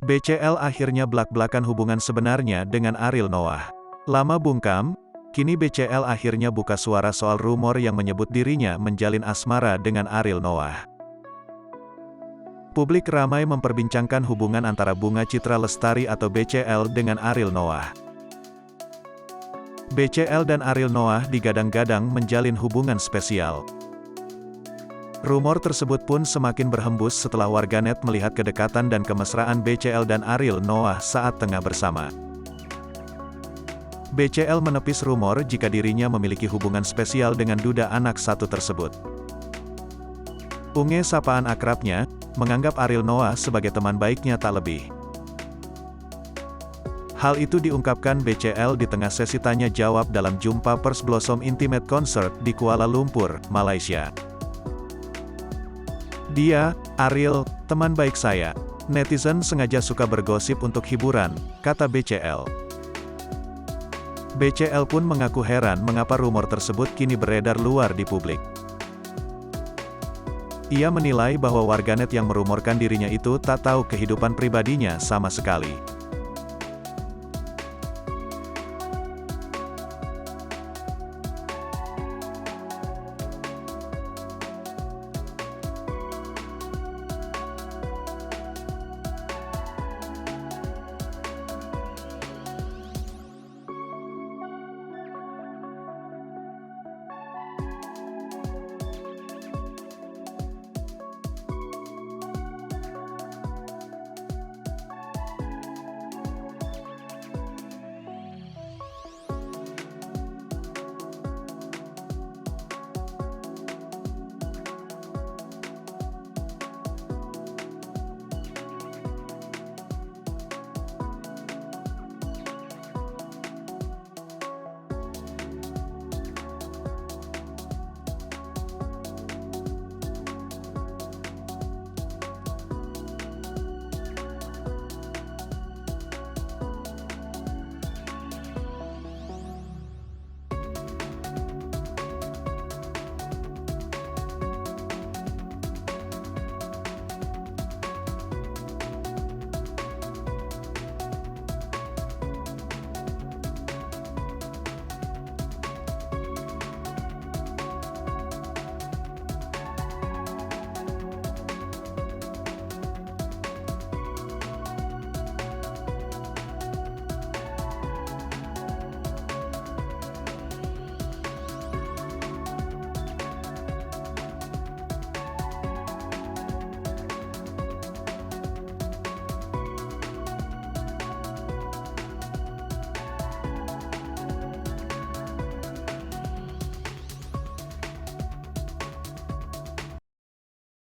BCL akhirnya blak-blakan hubungan sebenarnya dengan Ariel Noah. Lama bungkam, kini BCL akhirnya buka suara soal rumor yang menyebut dirinya menjalin asmara dengan Ariel Noah. Publik ramai memperbincangkan hubungan antara Bunga Citra Lestari atau BCL dengan Ariel Noah. BCL dan Ariel Noah digadang-gadang menjalin hubungan spesial. Rumor tersebut pun semakin berhembus setelah warganet melihat kedekatan dan kemesraan BCL dan Ariel Noah saat tengah bersama. BCL menepis rumor jika dirinya memiliki hubungan spesial dengan duda anak satu tersebut. Unge sapaan akrabnya, menganggap Ariel Noah sebagai teman baiknya tak lebih. Hal itu diungkapkan BCL di tengah sesi tanya jawab dalam jumpa pers Blossom Intimate Concert di Kuala Lumpur, Malaysia. Dia, Ariel, teman baik saya. Netizen sengaja suka bergosip untuk hiburan, kata BCL. BCL pun mengaku heran mengapa rumor tersebut kini beredar luar di publik. Ia menilai bahwa warganet yang merumorkan dirinya itu tak tahu kehidupan pribadinya sama sekali.